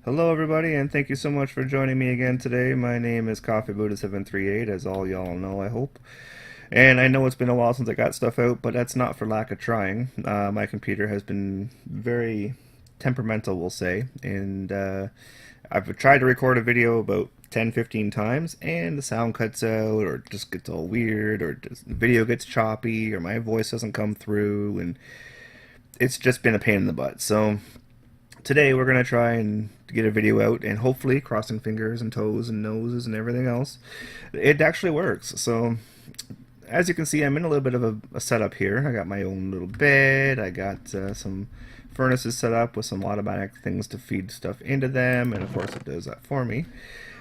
Hello everybody, and thank you so much for joining me again today. My name is CoffeeBuddha738, as all y'all know, I hope. And I know it's been a while since I got stuff out, but that's not for lack of trying. My computer has been very temperamental, we'll say, and I've tried to record a video about 10-15 times, and the sound cuts out, or it just gets all weird, or just, the video gets choppy, or my voice doesn't come through, and it's just been a pain in the butt. So today we're going to try and get a video out, and hopefully, crossing fingers and toes and noses and everything else, it actually works. So as you can see, I'm in a little bit of a setup here. I got my own little bed, I got some furnaces set up with some automatic things to feed stuff into them, and of course it does that for me.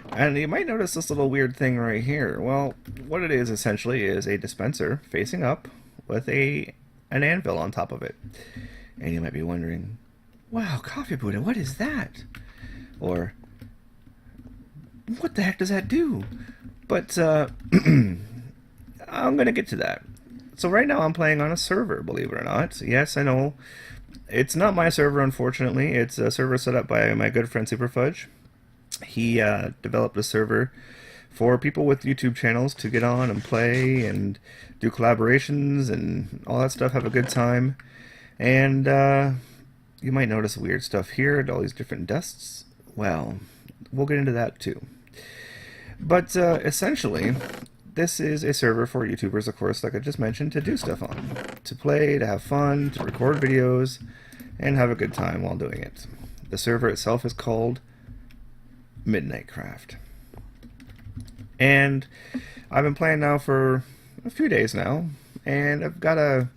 And you might notice this little weird thing right here. Well, what it is essentially is a dispenser facing up with an anvil on top of it. And you might be wondering, wow, Coffee Buddha, what is that? Or, what the heck does that do? But I'm going to get to that. So right now I'm playing on a server, believe it or not. Yes, I know. It's not my server, unfortunately. It's a server set up by my good friend Superfudge. He developed a server for people with YouTube channels to get on and play and do collaborations and all that stuff, have a good time. And you might notice weird stuff here, all these different dusts. Well, we'll get into that too. But essentially, this is a server for YouTubers, of course, like I just mentioned, to do stuff on. To play, to have fun, to record videos, and have a good time while doing it. The server itself is called MidnightCraft. And I've been playing now for a few days now, and I've got a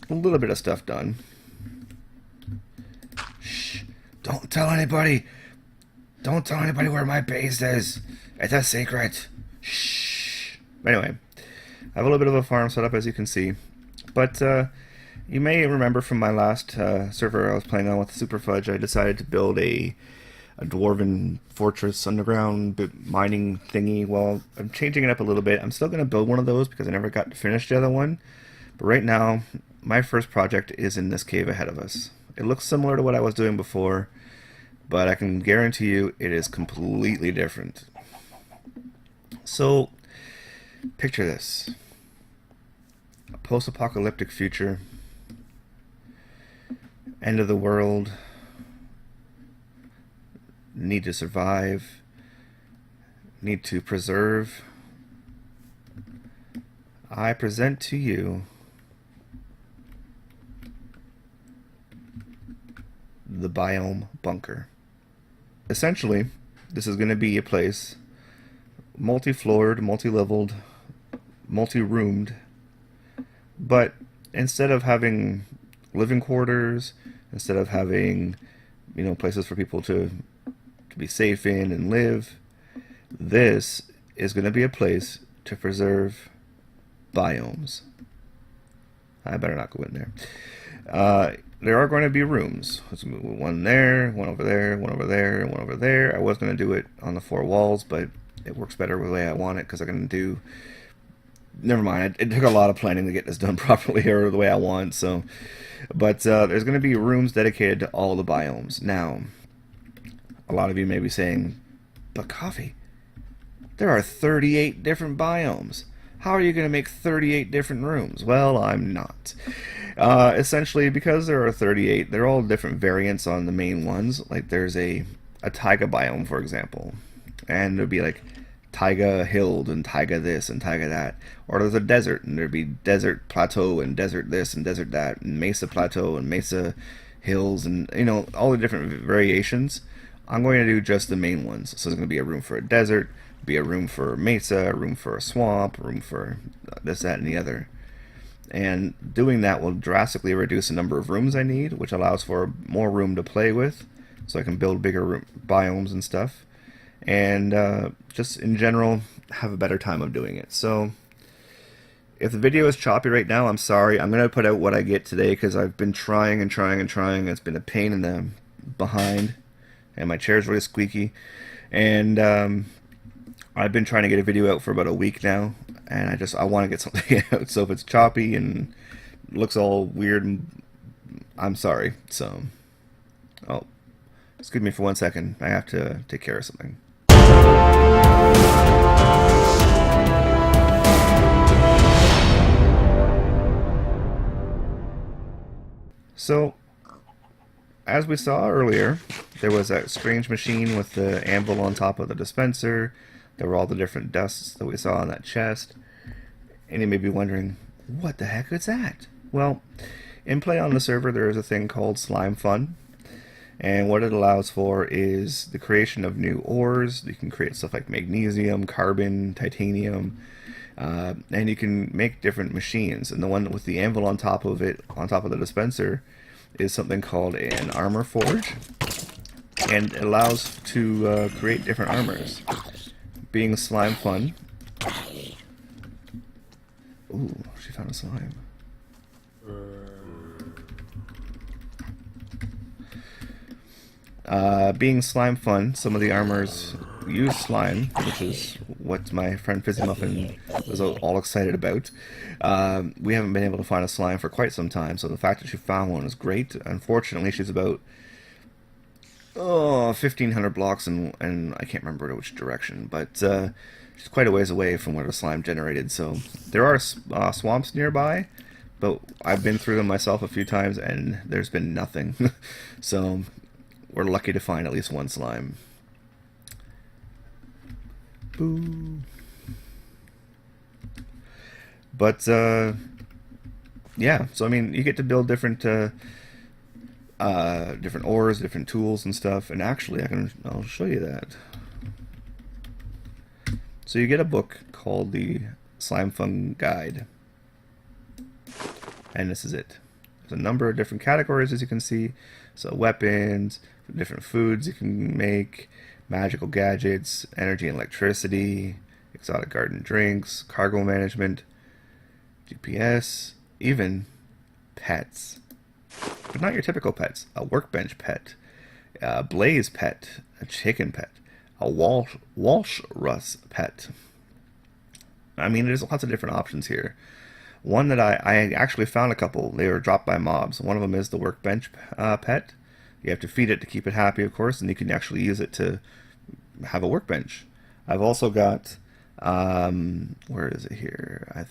little bit of stuff done. Shh! Don't tell anybody! Don't tell anybody where my base is! It's a secret! Shh! Anyway, I have a little bit of a farm set up, as you can see. But you may remember from my last server I was playing on with Superfudge, I decided to build a dwarven fortress underground mining thingy. Well, I'm changing it up a little bit. I'm still going to build one of those because I never got to finish the other one. But right now, my first project is in this cave ahead of us. It looks similar to what I was doing before, but I can guarantee you it is completely different. So, picture this. A post-apocalyptic future. End of the world. Need to survive. Need to preserve. I present to you the biome bunker. Essentially, this is going to be a place multi-floored, multi-leveled, multi-roomed, but instead of having living quarters, instead of having, places for people to be safe in and live, this is going to be a place to preserve biomes. I better not go in there. There are going to be rooms. Let's move one there, one over there, one over there, and one over there. I was going to do it on the four walls, but it works better the way I want it because I can do... Never mind. It took a lot of planning to get this done properly or the way I want. So, but there's going to be rooms dedicated to all the biomes. Now, a lot of you may be saying, but Coffee, there are 38 different biomes. How are you going to make 38 different rooms? Well, I'm not. Essentially, because there are 38, they're all different variants on the main ones. Like there's a taiga biome, for example, and there'd be like taiga hilled and taiga this and taiga that. Or there's a desert, and there'd be desert plateau and desert this and desert that, and mesa plateau and mesa hills, and all the different variations. I'm going to do just the main ones. So there's going to be a room for a desert, be a room for mesa, a room for a swamp, a room for this, that, and the other. And doing that will drastically reduce the number of rooms I need, which allows for more room to play with, so I can build bigger biomes and stuff. And just in general, have a better time of doing it. So if the video is choppy right now, I'm sorry. I'm going to put out what I get today because I've been trying and trying and trying. It's been a pain in the behind, and my chair's really squeaky. And I've been trying to get a video out for about a week now, and I want to get something out. So if it's choppy and looks all weird, I'm sorry. So, oh, Excuse me for 1 second. I have to take care of something. So, as we saw earlier, there was that strange machine with the anvil on top of the dispenser. There were all the different dusts that we saw on that chest. And you may be wondering, what the heck is that? Well, in play on the server, there is a thing called Slime Fun. And what it allows for is the creation of new ores. You can create stuff like magnesium, carbon, titanium, and you can make different machines. And the one with the anvil on top of it, on top of the dispenser, is something called an armor forge. And it allows to create different armors. Being Slime Fun. Ooh, she found a slime. Being Slime Fun, some of the armors use slime, which is what my friend Fizzy Muffin was all excited about. We haven't been able to find a slime for quite some time, so the fact that she found one is great. Unfortunately, she's about 1,500 blocks and I can't remember which direction, but she's quite a ways away from where the slime generated. So there are swamps nearby, but I've been through them myself a few times and there's been nothing. So we're lucky to find at least one slime. Boo. But yeah, so I mean, you get to build different different ores, different tools and stuff. And actually, I'll show you that. So you get a book called the Slime Fun Guide, and this is it. There's a number of different categories, as you can see. So weapons, different foods you can make, magical gadgets, energy and electricity, exotic garden drinks, cargo management, GPS, even pets. But not your typical pets. A workbench pet, a blaze pet, a chicken pet, a walrus pet. I mean, there's lots of different options here. One that I actually found a couple. They were dropped by mobs. One of them is the workbench pet. You have to feed it to keep it happy, of course, and you can actually use it to have a workbench. I've also got, where is it here? I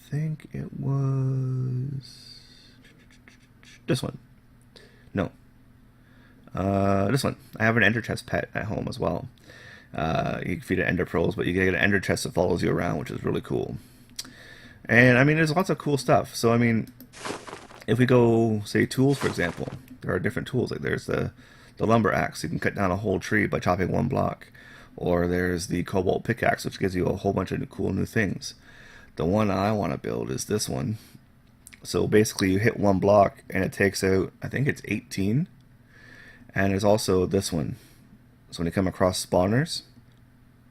think it was this one. No. This one. I have an ender chest pet at home as well. You can feed it ender pearls, but you get an ender chest that follows you around, which is really cool. And I mean, there's lots of cool stuff. So I mean, if we go, say, tools, for example, there are different tools. Like there's the lumber axe. You can cut down a whole tree by chopping one block. Or there's the cobalt pickaxe, which gives you a whole bunch of cool new things. The one I want to build is this one. So basically you hit one block and it takes out, I think it's 18. And there's also this one. So when you come across spawners,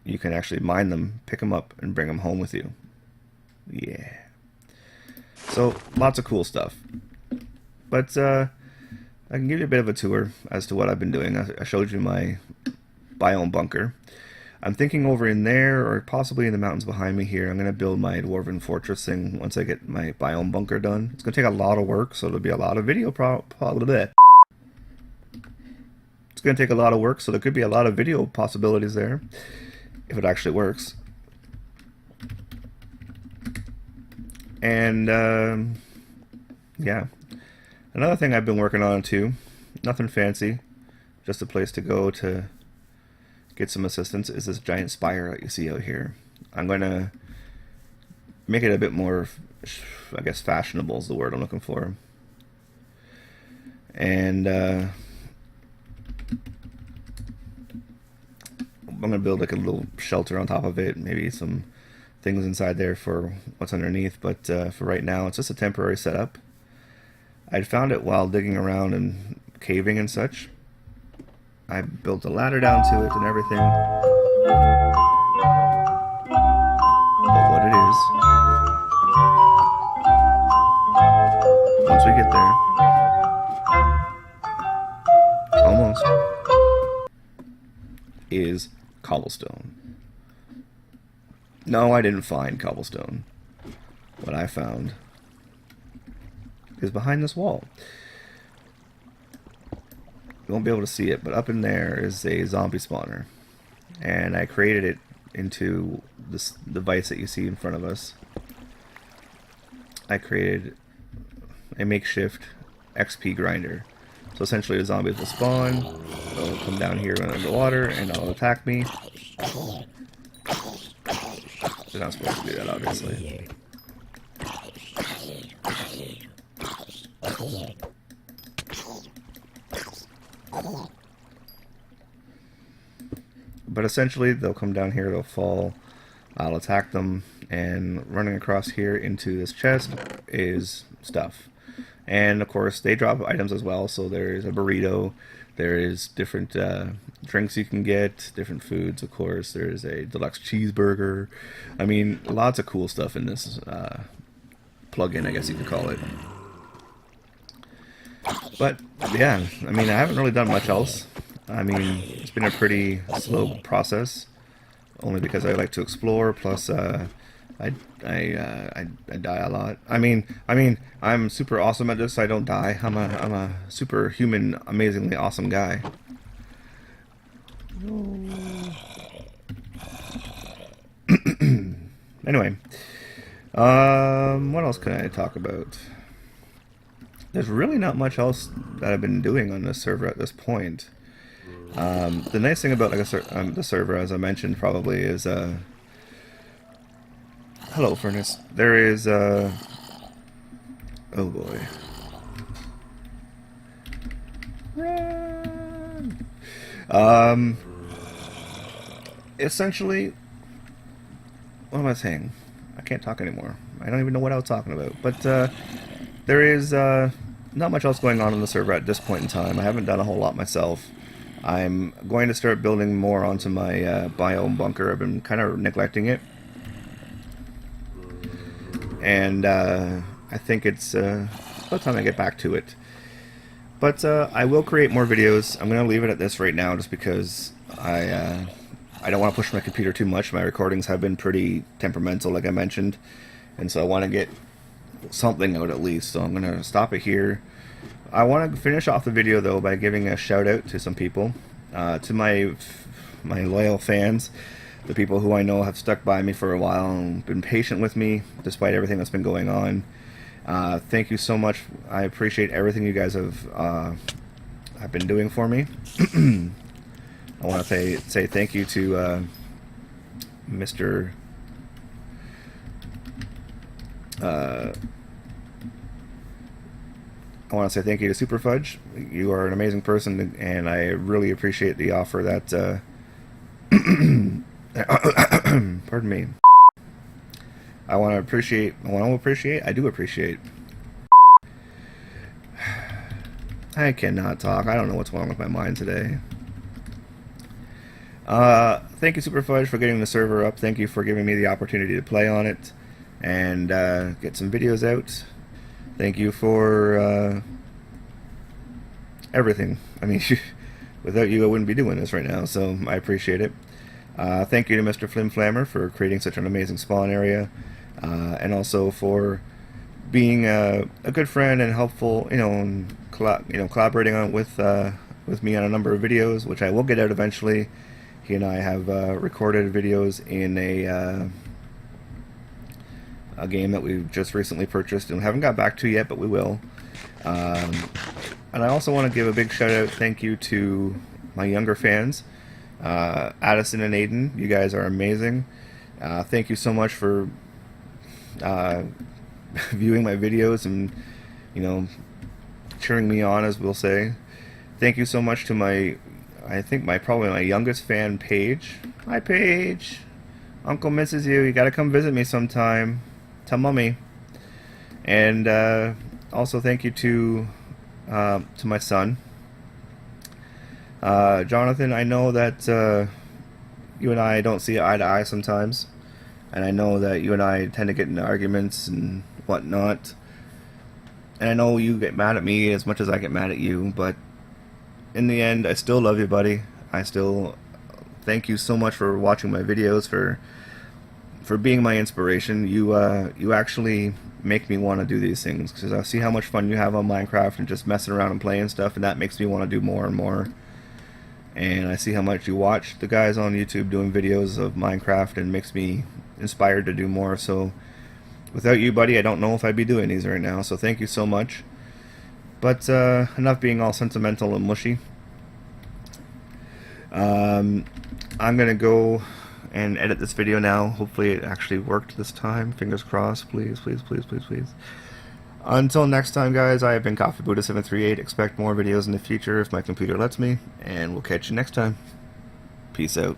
you can actually mine them, pick them up, and bring them home with you. Yeah. So lots of cool stuff. But I can give you a bit of a tour as to what I've been doing. I showed you my biome bunker. I'm thinking over in there, or possibly in the mountains behind me here, I'm going to build my dwarven fortress thing once I get my biome bunker done. It's going to take a lot of work, so there'll be a lot of video It's going to take a lot of work, so there could be a lot of video possibilities there, if it actually works. And, yeah. Another thing I've been working on, too, nothing fancy, just a place to go to get some assistance, is this giant spire that you see out here. I'm going to make it a bit more, I guess, fashionable is the word I'm looking for. And I'm going to build like a little shelter on top of it, maybe some things inside there for what's underneath, but for right now it's just a temporary setup. I'd found it while digging around and caving and such. I built a ladder down to it and everything. But what it is, once we get there, almost, is cobblestone. No, I didn't find cobblestone. What I found is behind this wall. you won't be able to see it, but up in there is a zombie spawner, and I created it into this device that you see in front of us. I created a makeshift XP grinder. So essentially the zombies will spawn, they'll come down here under the water, and they'll attack me. They're not supposed to do that, obviously. But essentially they'll come down here, they'll fall, I'll attack them, and running across here into this chest is stuff. And of course they drop items as well, so there's a burrito, there is different drinks you can get, different foods, of course, there's a deluxe cheeseburger. I mean, lots of cool stuff in this plug-in, I guess you could call it. But yeah, I mean, I haven't really done much else. I mean, it's been a pretty slow process, only because I like to explore, plus I die a lot. I mean, I'm super awesome at this. I don't die. I'm a superhuman, amazingly awesome guy. Anyway, what else can I talk about? There's really not much else that I've been doing on this server at this point. The nice thing about the server, as I mentioned, probably is hello, Furnace. There is oh boy. Run! Essentially, what am I saying? I can't talk anymore. I don't even know what I was talking about. But there is not much else going on the server at this point in time. I haven't done a whole lot myself. I'm going to start building more onto my biome bunker. I've been kind of neglecting it. And I think it's about time I get back to it. But I will create more videos. I'm going to leave it at this right now just because I don't want to push my computer too much. My recordings have been pretty temperamental, like I mentioned. And so I want to get something out at least. So I'm going to stop it here. I want to finish off the video though by giving a shout out to some people, to my loyal fans, the people who I know have stuck by me for a while and been patient with me despite everything that's been going on. Thank you so much. I appreciate everything you guys have been doing for me. I want to say thank you to Mr. I want to say thank you to Super Fudge. You are an amazing person, and I really appreciate the offer that pardon me. I do appreciate. I cannot talk. I don't know what's wrong with my mind today. Thank you, Super Fudge, for getting the server up. Thank you for giving me the opportunity to play on it and get some videos out. Thank you for everything. I mean, without you, I wouldn't be doing this right now, so I appreciate it. Thank you to Mr. Flim Flammer for creating such an amazing spawn area, and also for being a good friend and helpful, and collaborating with me on a number of videos, which I will get out eventually. He and I have recorded videos in a game that we've just recently purchased and haven't got back to yet, but we will. And I also want to give a big shout out, thank you to my younger fans, Addison and Aiden. You guys are amazing. Thank you so much for viewing my videos and cheering me on, as we'll say. Thank you so much to probably my youngest fan, Paige. Hi, Paige. Uncle misses you. You gotta come visit me sometime. Tell Mummy. And also thank you to my son, Jonathan. I know that you and I don't see eye to eye sometimes, and I know that you and I tend to get into arguments and whatnot, and I know you get mad at me as much as I get mad at you, but in the end I still love you, buddy. I still thank you so much for watching my videos, for for being my inspiration. You actually make me want to do these things, because I see how much fun you have on Minecraft and just messing around and playing stuff, and that makes me want to do more and more. And I see how much you watch the guys on YouTube doing videos of Minecraft, and makes me inspired to do more. So without you, buddy, I don't know if I'd be doing these right now, so thank you so much. But enough being all sentimental and mushy. I'm gonna go and edit this video now. Hopefully it actually worked this time. Fingers crossed. Please, please, please, please, please. Until next time, guys, I have been Coffee Buddha 738. Expect more videos in the future if my computer lets me, and we'll catch you next time. Peace out.